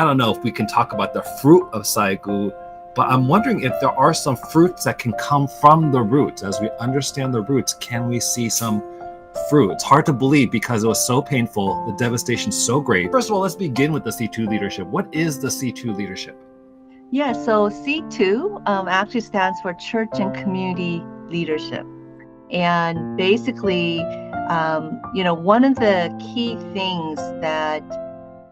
I don't know if we can talk about the fruit of Saigu, but I'm wondering if there are some fruits that can come from the roots. As we understand the roots, can we see some fruit? It's hard to believe because it was so painful, the devastation so great. First of all, let's begin with the C2 leadership. What is the C2 leadership? Yeah, so C2 actually stands for Church and Community Leadership. And basically, one of the key things that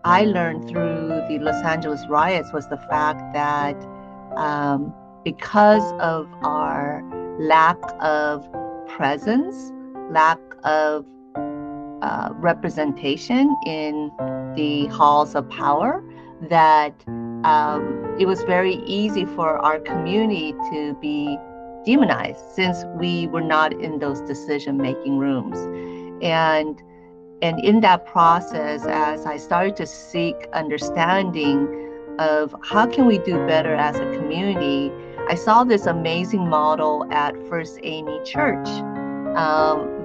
I learned through the Los Angeles riots was the fact that because of our lack of presence, lack of representation in the halls of power, that it was very easy for our community to be demonized since we were not in those decision-making rooms. And in that process, as I started to seek understanding of how can we do better as a community, I saw this amazing model at First Amy Church,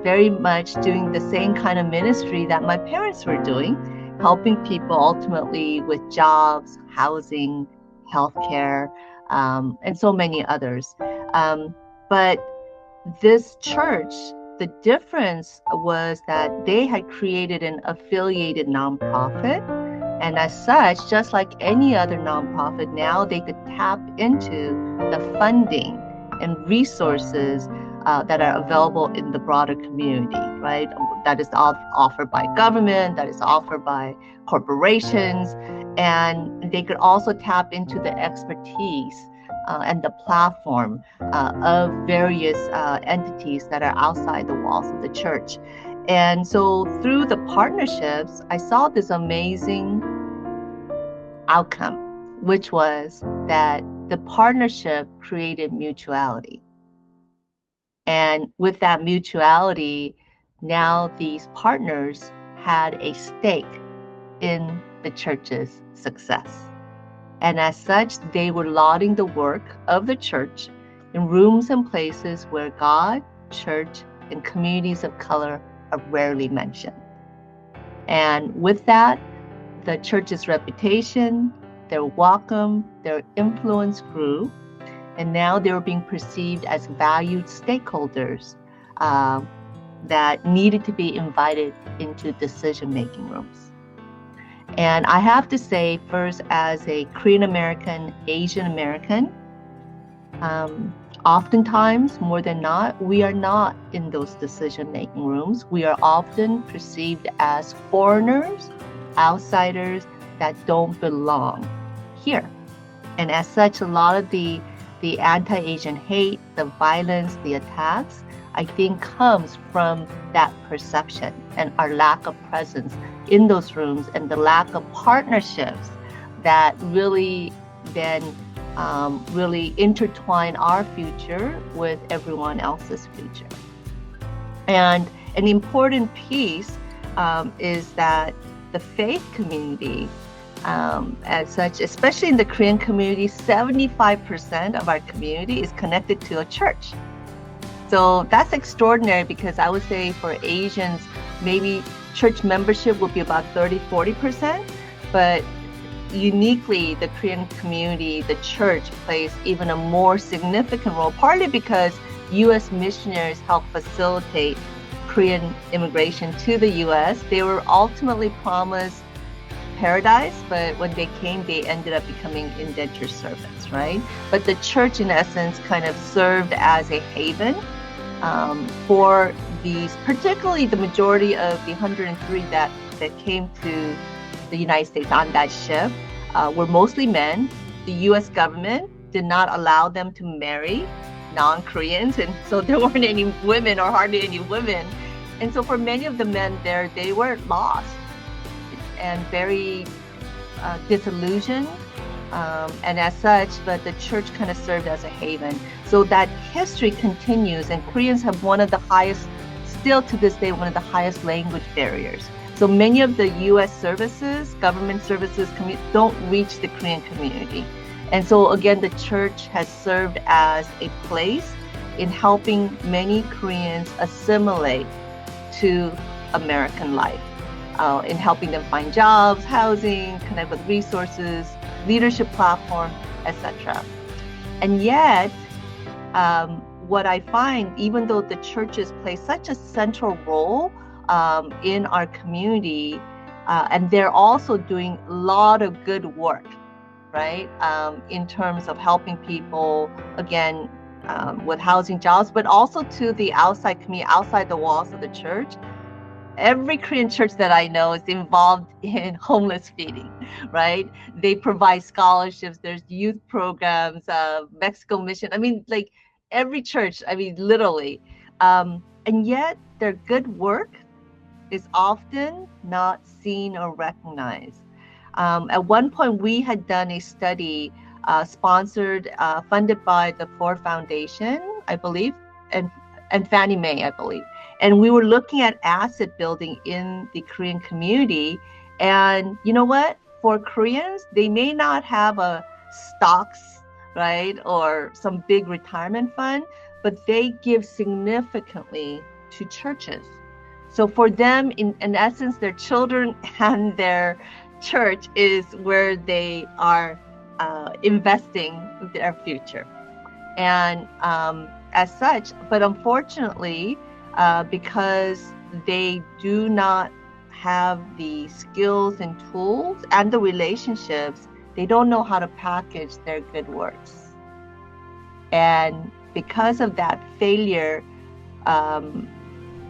very much doing the same kind of ministry that my parents were doing, helping people ultimately with jobs, housing, healthcare, and so many others. But this church, the difference was that they had created an affiliated nonprofit. And as such, just like any other nonprofit, now they could tap into the funding and resources that are available in the broader community, right? That is offered by government, that is offered by corporations, and they could also tap into the expertise and the platform of various entities that are outside the walls of the church. And so through the partnerships, I saw this amazing outcome, which was that the partnership created mutuality. And with that mutuality, now these partners had a stake in the church's success. And as such, they were lauding the work of the church in rooms and places where God, church, and communities of color are rarely mentioned. And with that, the church's reputation, their welcome, their influence grew. And now they were being perceived as valued stakeholders that needed to be invited into decision-making rooms. And I have to say, first, as a Korean American, Asian American, oftentimes, more than not, we are not in those decision-making rooms. We are often perceived as foreigners, outsiders that don't belong here. And as such, a lot of the anti-Asian hate, the violence, the attacks, I think comes from that perception and our lack of presence in those rooms and the lack of partnerships that really then really intertwine our future with everyone else's future. And an important piece is that the faith community, as such, especially in the Korean community, 75% of our community is connected to a church. So that's extraordinary because I would say for Asians, maybe church membership would be about 30-40%, but uniquely the Korean community, the church plays even a more significant role, partly because U.S. missionaries helped facilitate Korean immigration to the U.S. They were ultimately promised paradise, but when they came, they ended up becoming indentured servants, right? But the church, in essence, kind of served as a haven for these, particularly the majority of the 103 that came to the United States on that ship were mostly men. The U.S. government did not allow them to marry non-Koreans, and so there weren't any women or hardly any women. And so for many of the men there, they were lost and very disillusioned. And as such, but the church kind of served as a haven. So that history continues, and Koreans have one of the highest, still to this day, one of the highest language barriers. So many of the U.S. services, government services, don't reach the Korean community. And so again, the church has served as a place in helping many Koreans assimilate to American life. in helping them find jobs, housing, connect with resources, leadership platform, etc. And yet, what I find, even though the churches play such a central role in our community, and they're also doing a lot of good work, right? In terms of helping people, again, with housing, jobs, but also to the outside community, outside the walls of the church. Every Korean church that I know is involved in homeless feeding, right? They provide scholarships, there's youth programs, Mexico Mission. I mean, like every church, I mean, literally. And yet their good work is often not seen or recognized. At one point, we had done a study sponsored, funded by the Ford Foundation, I believe, and Fannie Mae, I believe. And we were looking at asset building in the Korean community. And you know what? For Koreans, they may not have a stocks, right, or some big retirement fund, but they give significantly to churches. So for them, in essence, their children and their church is where they are investing their future. And as such, but unfortunately, because they do not have the skills and tools and the relationships, they don't know how to package their good works. And because of that failure,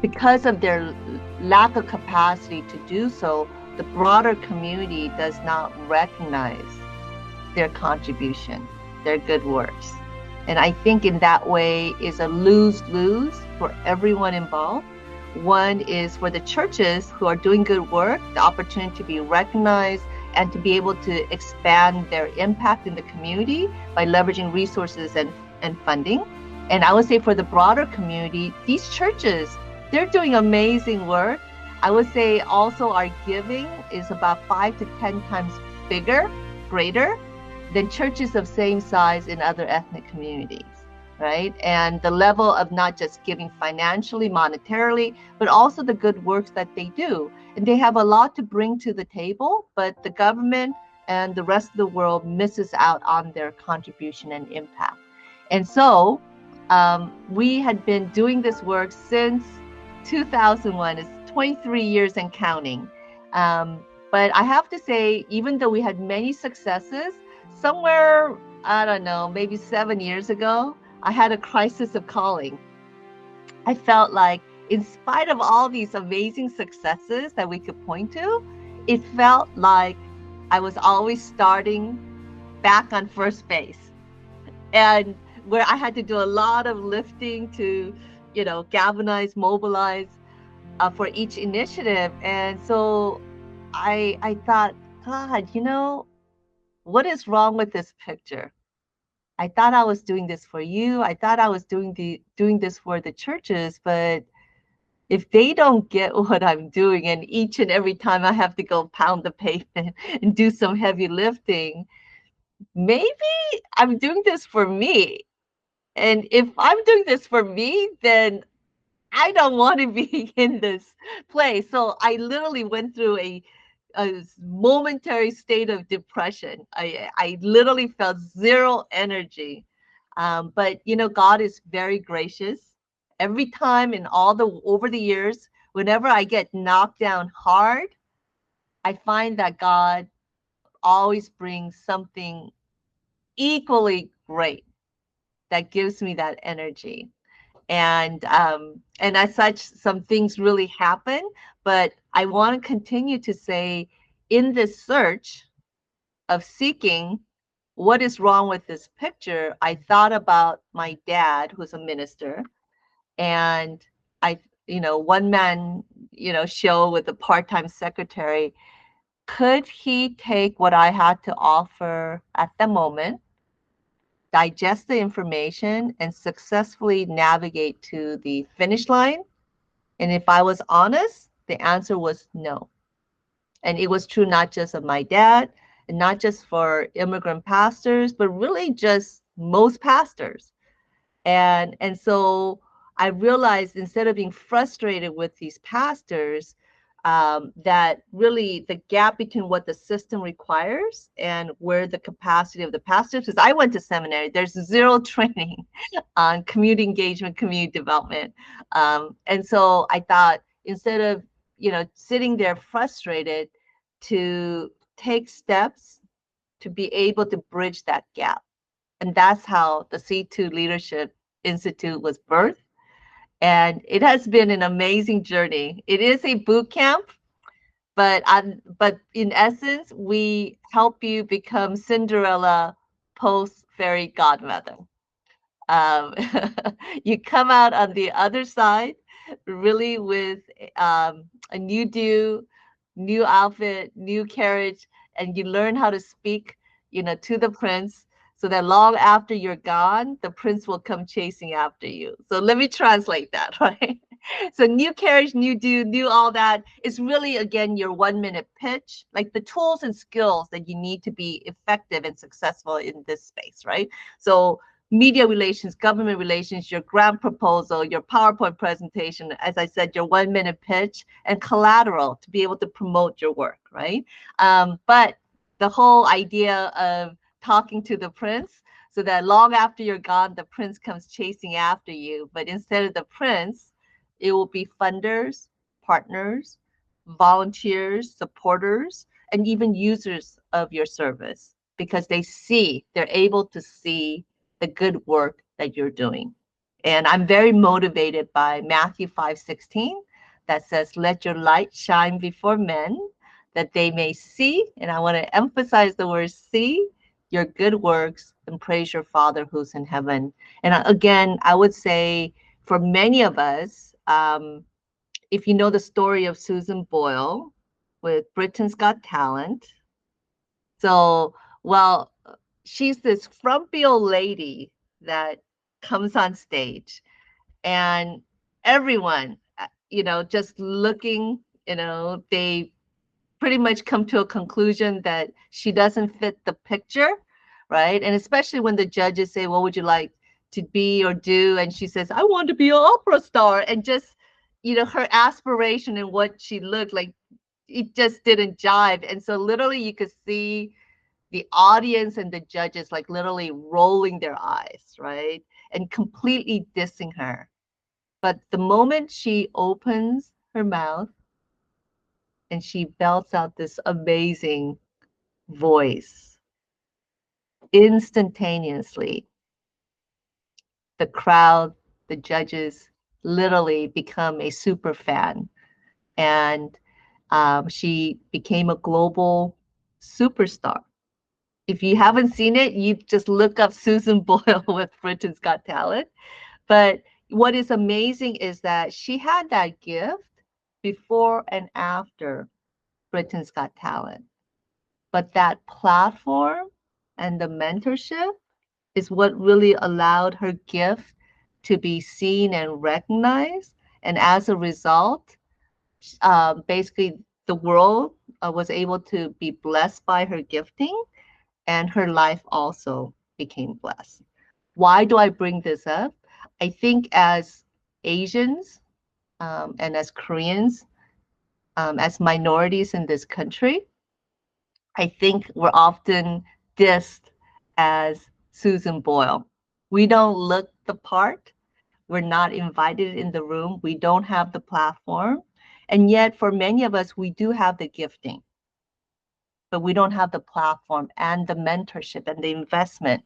because of their lack of capacity to do so, the broader community does not recognize their contribution, their good works. And I think in that way is a lose-lose for everyone involved. One is for the churches who are doing good work, the opportunity to be recognized and to be able to expand their impact in the community by leveraging resources and funding. And I would say for the broader community, these churches, they're doing amazing work. I would say also our giving is about 5 to 10 times bigger, greater than churches of same size in other ethnic communities, right? And the level of not just giving financially, monetarily, but also the good works that they do. And they have a lot to bring to the table, but the government and the rest of the world misses out on their contribution and impact. And so we had been doing this work since 2001. It's 23 years and counting. But I have to say, even though we had many successes, somewhere, I don't know, maybe 7 years ago, I had a crisis of calling. I felt like in spite of all these amazing successes that we could point to, it felt like I was always starting back on first base. And where I had to do a lot of lifting to, galvanize, mobilize for each initiative. And so I thought, God, what is wrong with this picture? I thought I was doing this for you. I thought I was doing this for the churches, but if they don't get what I'm doing, and each and every time I have to go pound the pavement and do some heavy lifting, maybe I'm doing this for me. And if I'm doing this for me, then I don't want to be in this place. So I literally went through a momentary state of depression. I literally felt zero energy. But God is very gracious. Every time over the years, whenever I get knocked down hard, I find that God always brings something equally great that gives me that energy. And as such, some things really happen. But I want to continue to say, in this search of seeking what is wrong with this picture, I thought about my dad, who's a minister, and one man, show with a part-time secretary. Could he take what I had to offer at the moment, digest the information, and successfully navigate to the finish line? And if I was honest, the answer was no. And it was true not just of my dad, and not just for immigrant pastors, but really just most pastors. And so I realized, instead of being frustrated with these pastors, that really the gap between what the system requires and where the capacity of the pastors, because I went to seminary, there's zero training on community engagement, community development. And so I thought instead of, sitting there frustrated, to take steps to be able to bridge that gap. And that's how the C2 Leadership Institute was birthed. And it has been an amazing journey. It is a boot camp, but in essence, we help you become Cinderella post fairy godmother. Um, you come out on the other side really with a new do, new outfit, new carriage, and you learn how to speak, to the prince, so that long after you're gone, the prince will come chasing after you. So let me translate that, right? So new carriage, new do, new all that is really, again, your 1-minute pitch, like the tools and skills that you need to be effective and successful in this space, right? So media relations, government relations, your grant proposal, your PowerPoint presentation, as I said, your 1-minute pitch, and collateral to be able to promote your work, right? But the whole idea of talking to the prince, so that long after you're gone, the prince comes chasing after you. But instead of the prince, it will be funders, partners, volunteers, supporters, and even users of your service, because they're able to see the good work that you're doing. And I'm very motivated by Matthew 5:16 that says, let your light shine before men, that they may see, and I want to emphasize the word see, your good works and praise your Father who's in heaven. And again, I would say for many of us, if you know the story of Susan Boyle with Britain's Got Talent, so, well, she's this frumpy old lady that comes on stage, and everyone, just looking, they pretty much come to a conclusion that she doesn't fit the picture, right? And especially when the judges say, what would you like to be or do? And she says, I want to be an opera star. And just, her aspiration and what she looked like, it just didn't jive. And so literally you could see the audience and the judges like literally rolling their eyes, right? And completely dissing her. But the moment she opens her mouth and she belts out this amazing voice, instantaneously, the crowd, the judges literally become a super fan. And she became a global superstar. If you haven't seen it, you just look up Susan Boyle with Britain's Got Talent. But what is amazing is that she had that gift before and after Britain's Got Talent. But that platform and the mentorship is what really allowed her gift to be seen and recognized. And as a result, basically the world was able to be blessed by her gifting, and her life also became blessed. Why do I bring this up? I think as Asians and as Koreans, as minorities in this country, I think we're often dissed as Susan Boyle. We don't look the part. We're not invited in the room. We don't have the platform. And yet, for many of us, we do have the gifting, but we don't have the platform and the mentorship and the investment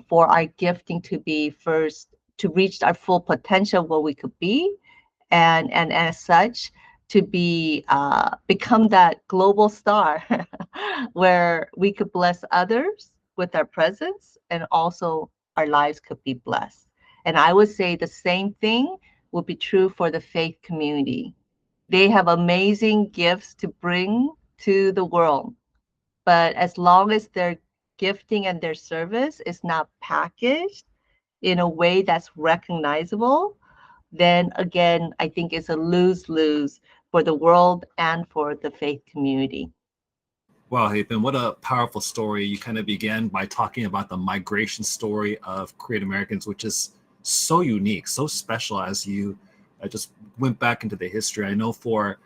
for our gifting to be first, to reach our full potential, what we could be, and as such, to be become that global star where we could bless others with our presence, and also our lives could be blessed. And I would say the same thing will be true for the faith community. They have amazing gifts to bring to the world, but as long as their gifting and their service is not packaged in a way that's recognizable, then again, I think it's a lose-lose for the world and for the faith community. Wow, Haven, what a powerful story. You kind of began by talking about the migration story of Korean Americans, which is so unique, so special. As you just went back into the history, I know for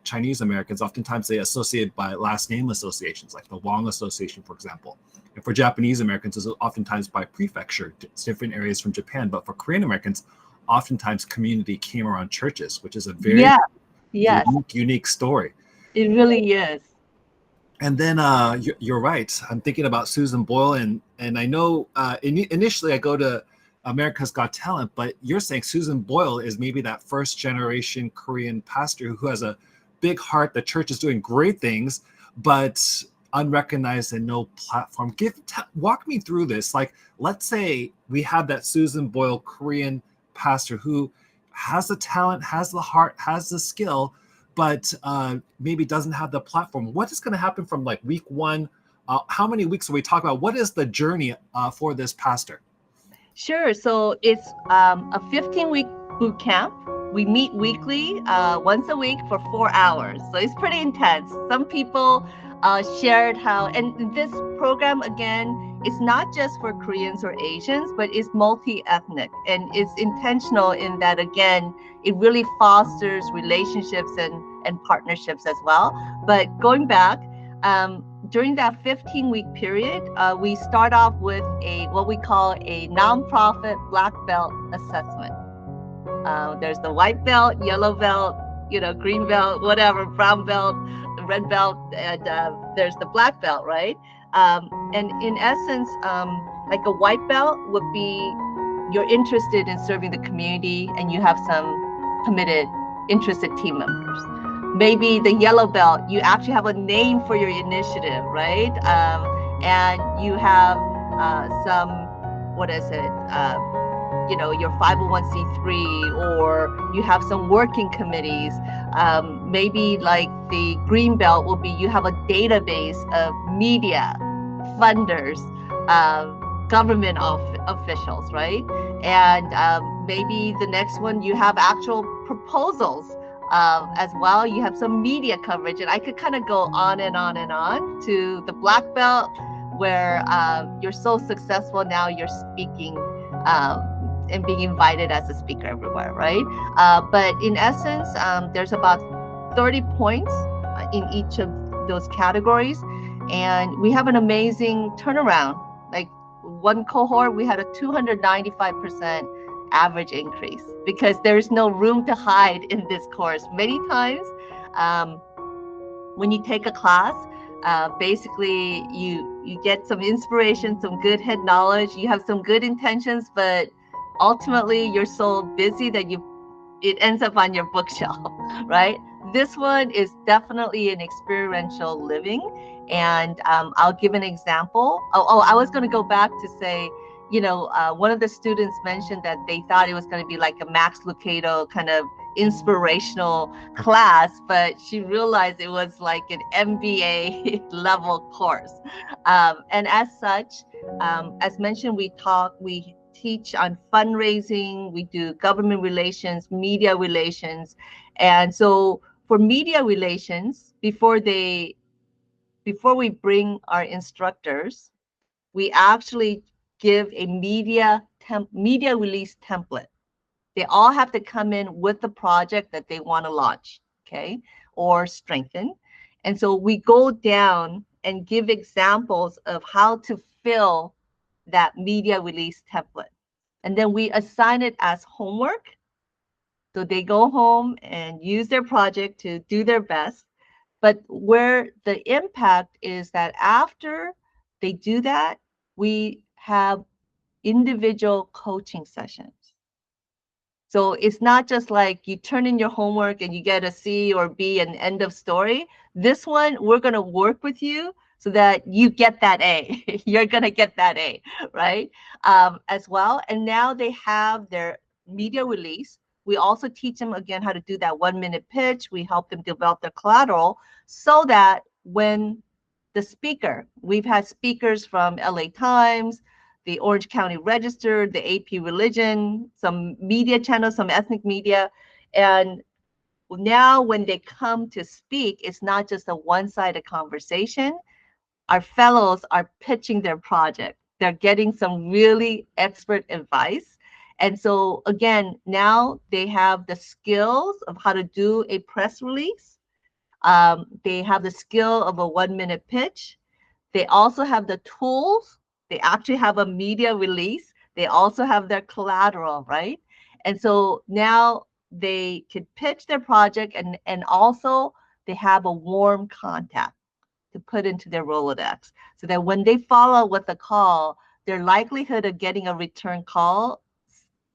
Chinese Americans, oftentimes they associate by last name associations, like the Wong Association, for example. And for Japanese Americans, it's oftentimes by prefecture, different areas from Japan. But for Korean Americans, oftentimes community came around churches, which is a very Yeah, yes, unique story. it really is. And then you're right. I'm thinking about Susan Boyle, and I know initially I go to America's Got Talent, but you're saying Susan Boyle is maybe that first generation Korean pastor who has a big heart. The church is doing great things, but unrecognized and no platform. Walk me through this. Like, let's say we have that Susan Boyle Korean pastor who has the talent, has the heart, has the skill, but maybe doesn't have the platform. What is going to happen from like week one? How many weeks are we talking about? What is the journey for this pastor? Sure. So it's a 15-week boot camp. We meet weekly, once a week for 4 hours. So it's pretty intense. Some people shared how, and this program, again, is not just for Koreans or Asians, but it's multi-ethnic. And it's intentional in that, again, it really fosters relationships and partnerships as well. But going back, during that 15-week period, we start off with what we call a nonprofit black belt assessment. There's the white belt, yellow belt, green belt, whatever, brown belt, red belt, and there's the black belt, right? And in essence, like a white belt would be you're interested in serving the community and you have some committed, interested team members. Maybe the yellow belt, you actually have a name for your initiative, right? And you have some, what is it? Your 501c3, or you have some working committees. Maybe like the green belt will be you have a database of media, funders, government officials, right? And maybe the next one you have actual proposals as well. You have some media coverage, and I could kind of go on and on and on to the black belt, where you're so successful now you're speaking and being invited as a speaker everywhere, right? But in essence, there's about 30 points in each of those categories, and we have an amazing turnaround. Like one cohort, we had a 295% average increase because there's no room to hide in this course. Many times, when you take a class, basically you get some inspiration, some good head knowledge, you have some good intentions, but ultimately you're so busy that it ends up on your bookshelf, right? This one is definitely an experiential living. And I'll give an example. I was going to go back to say, one of the students mentioned that they thought it was going to be like a Max Lucado kind of inspirational class, but she realized it was like an MBA level course. And as such, as mentioned, we teach on fundraising, we do government relations, media relations. And so for media relations, before we bring our instructors, we actually give a media release template. They all have to come in with the project that they want to launch, okay, or strengthen. And so we go down and give examples of how to fill that media release template. And then we assign it as homework. So they go home and use their project to do their best. But where the impact is that after they do that, we have individual coaching sessions. So it's not just like you turn in your homework and you get a C or B and end of story. This one, we're going to work with you so that you get that A. You're going to get that A, right? As well. And now they have their media release. We also teach them, again, how to do that 1-minute pitch. We help them develop their collateral so that when the speaker, we've had speakers from LA Times, the Orange County Register, the AP Religion, some media channels, some ethnic media. And now when they come to speak, it's not just a one-sided conversation. Our fellows are pitching their project. They're getting some really expert advice. And so again, now they have the skills of how to do a press release, They have the skill of a 1 minute pitch. They also have the tools. They actually have a media release. They also have their collateral, right? And so now they could pitch their project, and also they have a warm contact to put into their Rolodex so that when they follow with the call, their likelihood of getting a return call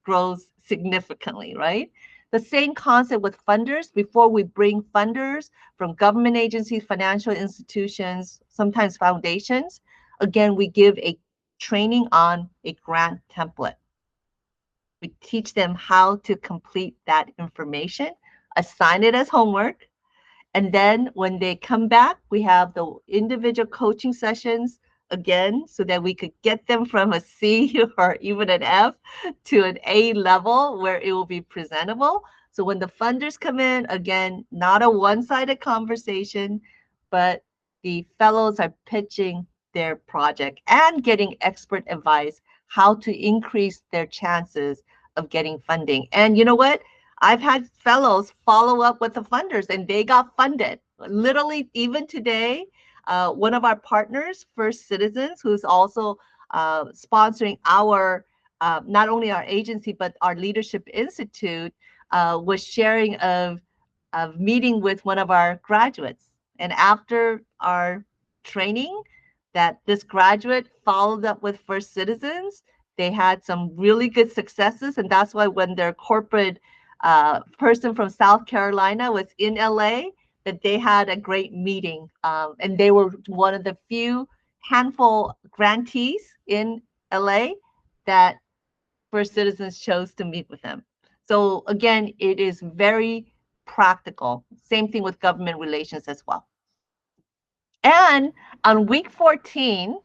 grows significantly, right? The same concept with funders. Before we bring funders from government agencies, financial institutions, sometimes foundations, again, we give a training on a grant template. We teach them how to complete that information, assign it as homework, and then when they come back, we have the individual coaching sessions again, so that we could get them from a C or even an F to an A level where it will be presentable. So when the funders come in, again, not a one-sided conversation, but the fellows are pitching their project and getting expert advice how to increase their chances of getting funding. And you know what? I've had fellows follow up with the funders and they got funded. Literally, even today, one of our partners, First Citizens, who's also sponsoring our, not only our agency, but our Leadership Institute, was sharing of meeting with one of our graduates. And after our training, that this graduate followed up with First Citizens. They had some really good successes. And that's why when their corporate person from South Carolina was in LA, that they had a great meeting. And they were one of the few handful grantees in LA that First Citizens chose to meet with them. So again, it is very practical. Same thing with government relations as well. And on week 14,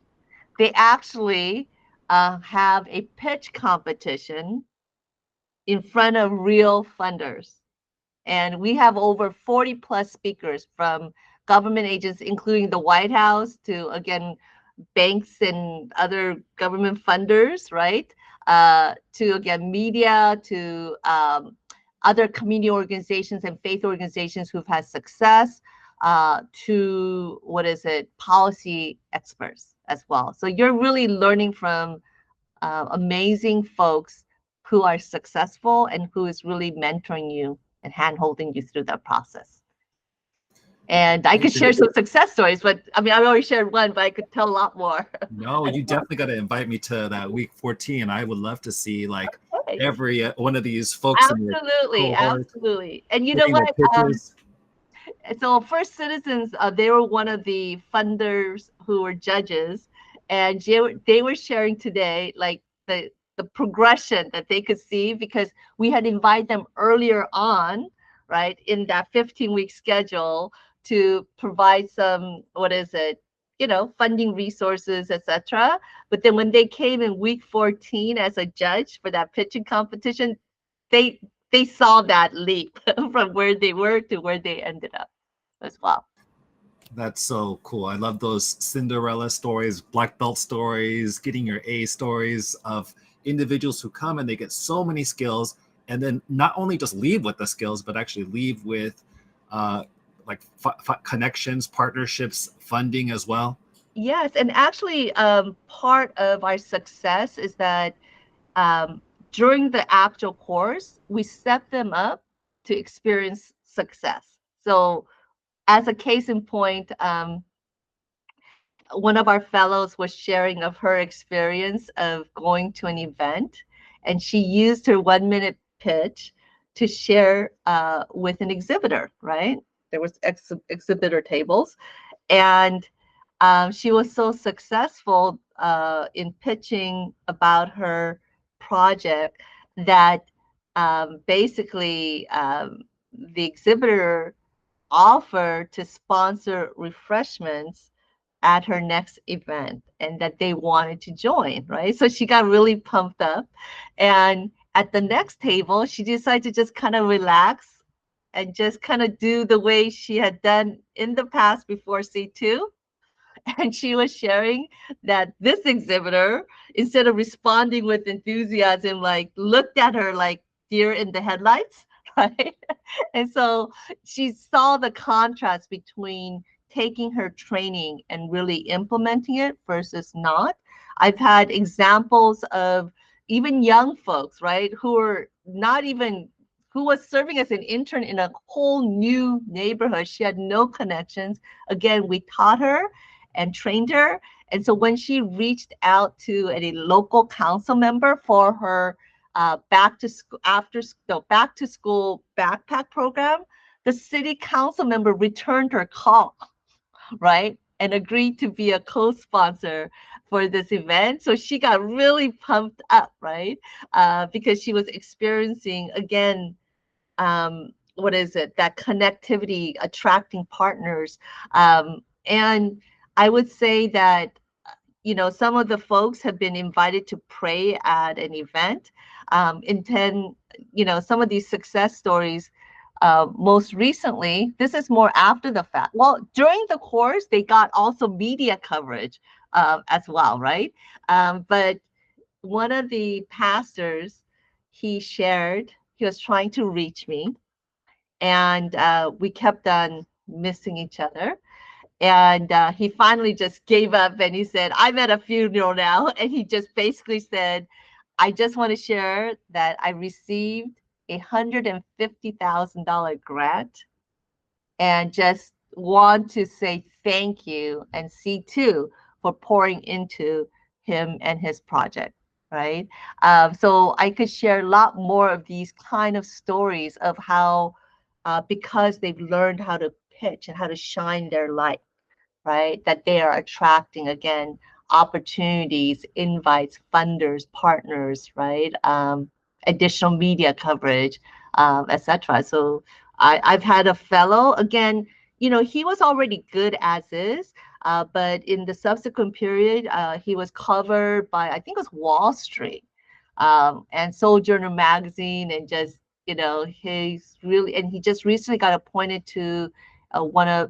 they actually have a pitch competition in front of real funders. And we have over 40 plus speakers from government agents, including the White House, to, again, banks and other government funders, right? To, again, media, to other community organizations and faith organizations who've had success, to, policy experts as well. So you're really learning from amazing folks who are successful and who is really mentoring you and hand-holding you through that process. And I could share some success stories, but I mean, I already shared one, but I could tell a lot more. No, you definitely got to invite me to that week 14. I would love to see like every one of these folks. Absolutely, absolutely. And you know what? So First Citizens, they were one of the funders who were judges, and they were sharing today like the progression that they could see, because we had invited them earlier on, right, in that 15-week schedule to provide some, funding resources, etc. But then when they came in week 14 as a judge for that pitching competition, they saw that leap from where they were to where they ended up as well. That's so cool. I love those Cinderella stories, black belt stories, getting your A stories of individuals who come and they get so many skills, and then not only just leave with the skills, but actually leave with connections, partnerships, funding as well. Yes, and actually part of our success is that during the actual course, we set them up to experience success. So as a case in point, one of our fellows was sharing of her experience of going to an event, and she used her 1 minute pitch to share with an exhibitor, right? There was exhibitor tables, and she was so successful in pitching about her project that basically the exhibitor offered to sponsor refreshments at her next event, and that they wanted to join, right? So she got really pumped up. And at the next table, she decided to just kind of relax and just kind of do the way she had done in the past before C2. And she was sharing that this exhibitor, instead of responding with enthusiasm, like looked at her like deer in the headlights, right? And so she saw the contrast between taking her training and really implementing it versus not. I've had examples of even young folks, right, who are not even, who was serving as an intern in a whole new neighborhood. She had no connections. Again, we taught her and trained her. And so when she reached out to a local council member for her back to school back to school backpack program, the city council member returned her call, right, and agreed to be a co-sponsor for this event. So she got really pumped up, right, because she was experiencing again, what is it, that connectivity, attracting partners, and I would say that some of the folks have been invited to pray at an event. Intend, some of these success stories. Most recently, this is more after the fact. Well, during the course, they got also media coverage as well, right? But one of the pastors, he shared, he was trying to reach me, and we kept on missing each other. And he finally just gave up and he said, I'm at a funeral now. And he just basically said, I just want to share that I received $150,000 grant and just want to say thank you and C2 for pouring into him and his project, right? So I could share a lot more of these kind of stories of how, because they've learned how to pitch and how to shine their light, right? That they are attracting again opportunities, invites, funders, partners, right? Additional media coverage, etc. So I've had a fellow again. He was already good as is, but in the subsequent period, he was covered by I think it was Wall Street and Sojourner magazine, and just he's really, and he just recently got appointed to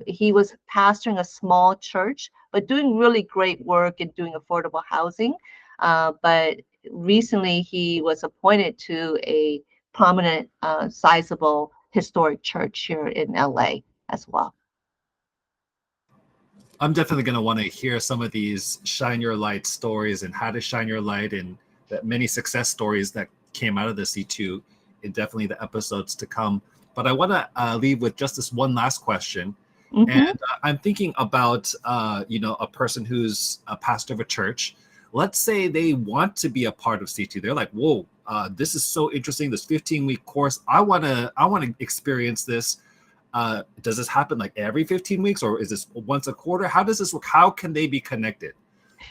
he was pastoring a small church, but doing really great work in doing affordable housing. But recently he was appointed to a prominent, sizable historic church here in LA as well. I'm definitely going to want to hear some of these shine your light stories and how to shine your light, and that many success stories that came out of the C2 in definitely the episodes to come. But I want to leave with just this one last question. Mm-hmm. And I'm thinking about, a person who's a pastor of a church. Let's say they want to be a part of C2. They're like, whoa, this is so interesting. This 15-week course. I want to experience this. Does this happen like every 15 weeks, or is this once a quarter? How does this work? How can they be connected?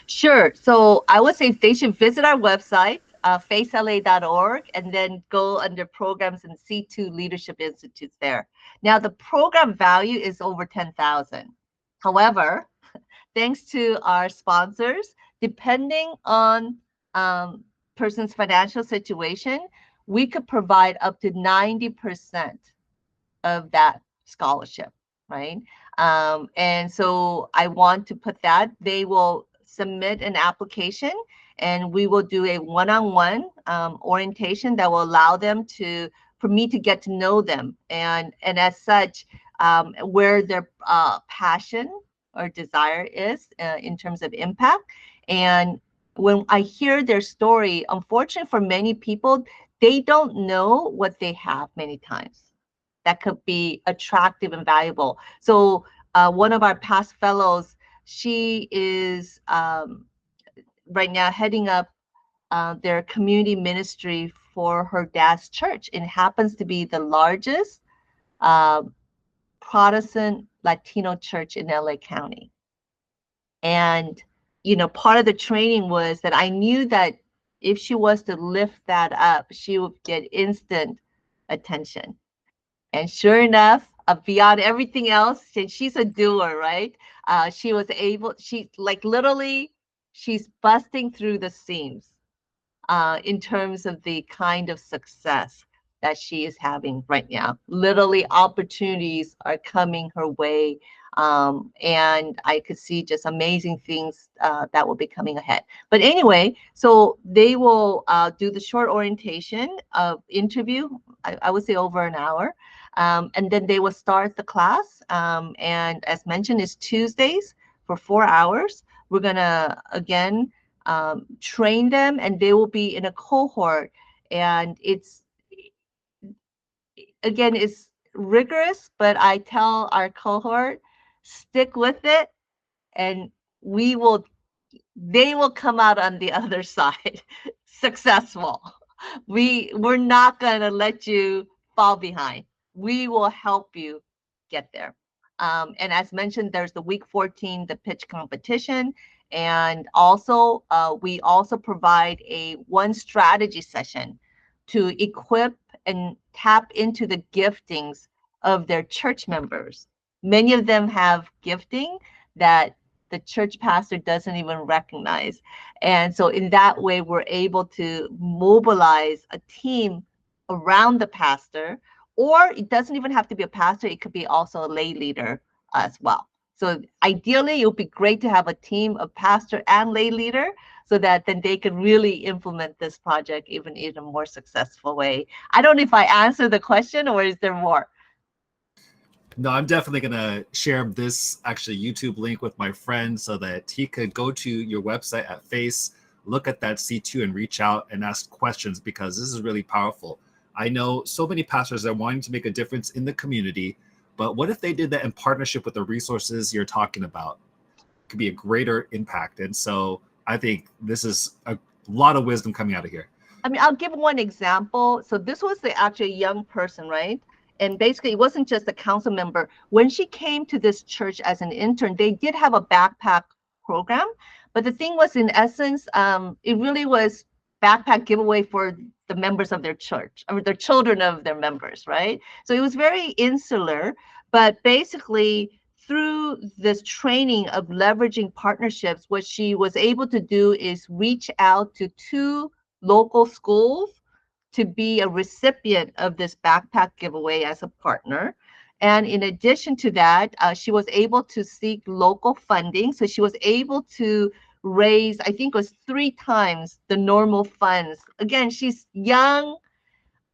Sure. So I would say they should visit our website, facela.org, and then go under programs and C2 Leadership Institutes there. Now, the program value is over 10,000. However, thanks to our sponsors, depending on person's financial situation, we could provide up to 90% of that scholarship, right? And so I want to put that. They will submit an application, and we will do a one-on-one orientation that will allow them for me to get to know them, and as such, where their passion or desire is in terms of impact. And when I hear their story, unfortunately for many people, they don't know what they have many times that could be attractive and valuable. So one of our past fellows, she is right now heading up their community ministry for her dad's church. It happens to be the largest Protestant Latino church in LA County. And, part of the training was that I knew that if she was to lift that up, she would get instant attention. And sure enough, beyond everything else, she's a doer, right? She like literally, she's busting through the seams in terms of the kind of success that she is having right now. Literally, opportunities are coming her way. And I could see just amazing things that will be coming ahead. But anyway, so they will do the short orientation of interview, I would say over an hour. And then they will start the class. And as mentioned, it's Tuesdays for 4 hours. We're going to, again, train them, and they will be in a cohort. And it's rigorous, but I tell our cohort, stick with it, and they will come out on the other side successful. We're not going to let you fall behind. We will help you get there. And as mentioned, there's the week 14, the pitch competition. And also, we also provide a one strategy session to equip and tap into the giftings of their church members. Many of them have gifting that the church pastor doesn't even recognize. And so in that way, we're able to mobilize a team around the pastor, or it doesn't even have to be a pastor. It could be also a lay leader as well. So ideally, it would be great to have a team of pastor and lay leader, so that then they can really implement this project even in a more successful way. I don't know if I answered the question, or is there more? No, I'm definitely going to share this actually YouTube link with my friend so that he could go to your website at Face, look at that C2 and reach out and ask questions, because this is really powerful. I know so many pastors are wanting to make a difference in the community, but what if they did that in partnership with the resources you're talking about? It could be a greater impact. And so I think this is a lot of wisdom coming out of here. I mean, I'll give one example. So this was the actually young person, right? And basically, it wasn't just a council member. When she came to this church as an intern, they did have a backpack program. But the thing was, in essence, it really was backpack giveaway for the members of their church, or the children of their members, right? So it was very insular. But basically, through this training of leveraging partnerships, what she was able to do is reach out to 2 local schools to be a recipient of this backpack giveaway as a partner. And in addition to that, she was able to seek local funding. So she was able to raise, I think it was 3 times the normal funds. Again, she's young.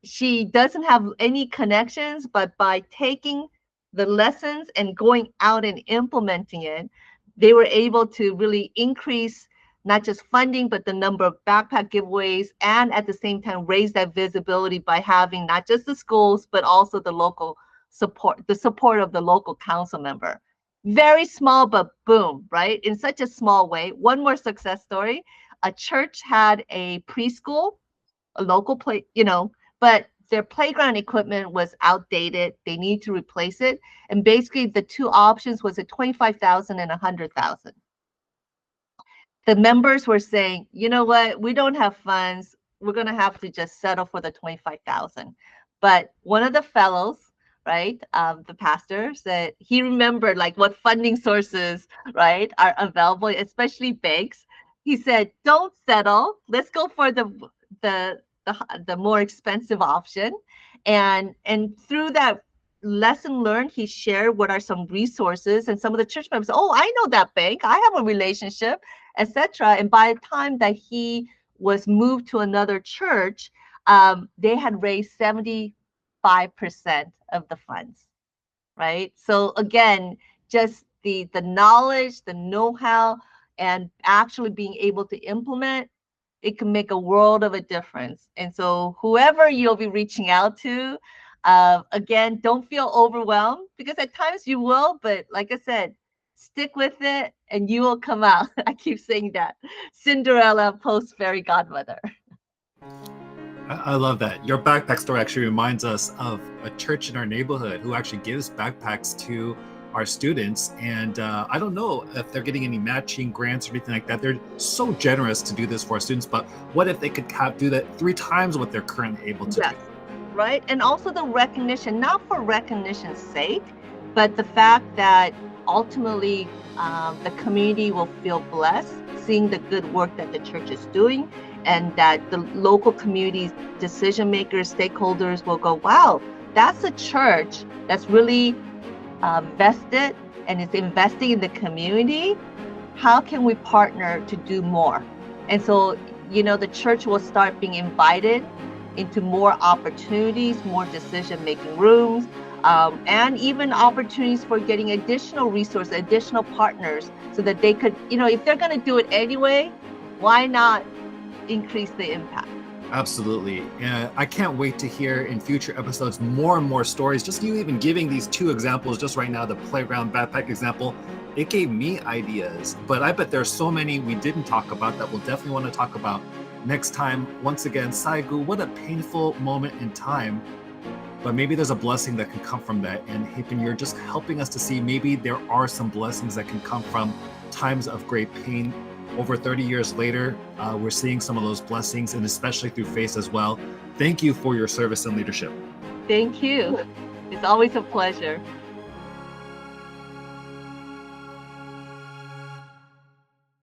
She doesn't have any connections, but by taking the lessons and going out and implementing it, they were able to really increase not just funding, but the number of backpack giveaways, and at the same time raise that visibility by having not just the schools, but also the local support, the support of the local council member. Very small, but boom, right? In such a small way. One more success story. A church had a preschool, a local play, but their playground equipment was outdated. They need to replace it. And basically the 2 options was a 25,000 and 100,000. The members were saying, you know what, we don't have funds. We're going to have to just settle for the 25,000. But one of the fellows, right, the pastor, said he remembered like what funding sources, right, are available, especially banks. He said, don't settle. Let's go for the more expensive option. And through that lesson learned, he shared what are some resources, and some of the church members, oh, I know that bank, I have a relationship, etc. And by the time that he was moved to another church, they had raised 75% of the funds, right? So again, just the knowledge, the know-how, and actually being able to implement, it can make a world of a difference. And so whoever you'll be reaching out to, again, don't feel overwhelmed, because at times you will, but like I said, stick with it and you will come out. I keep saying that. Cinderella post fairy godmother. I love that. Your backpack story actually reminds us of a church in our neighborhood who actually gives backpacks to our students. And I don't know if they're getting any matching grants or anything like that. They're so generous to do this for our students. But what if they could do that 3 times what they're currently able to do? Right. And also the recognition, not for recognition's sake, but the fact that ultimately the community will feel blessed seeing the good work that the church is doing. and that the local communities, decision makers, stakeholders will go, wow, that's a church that's really vested and is investing in the community. How can we partner to do more? And so, the church will start being invited into more opportunities, more decision-making rooms, and even opportunities for getting additional resources, additional partners, so that they could, if they're going to do it anyway, why not increase the impact? Absolutely. And I can't wait to hear in future episodes more and more stories. Just you even giving these two examples just right now, the playground backpack example, it gave me ideas. But I bet there's so many we didn't talk about that we'll definitely want to talk about next time. Once again, Saigu, what a painful moment in time. But maybe there's a blessing that can come from that. And Hapin, you're just helping us to see maybe there are some blessings that can come from times of great pain. Over 30 years later, we're seeing some of those blessings, and especially through faith as well. Thank you for your service and leadership. Thank you. It's always a pleasure.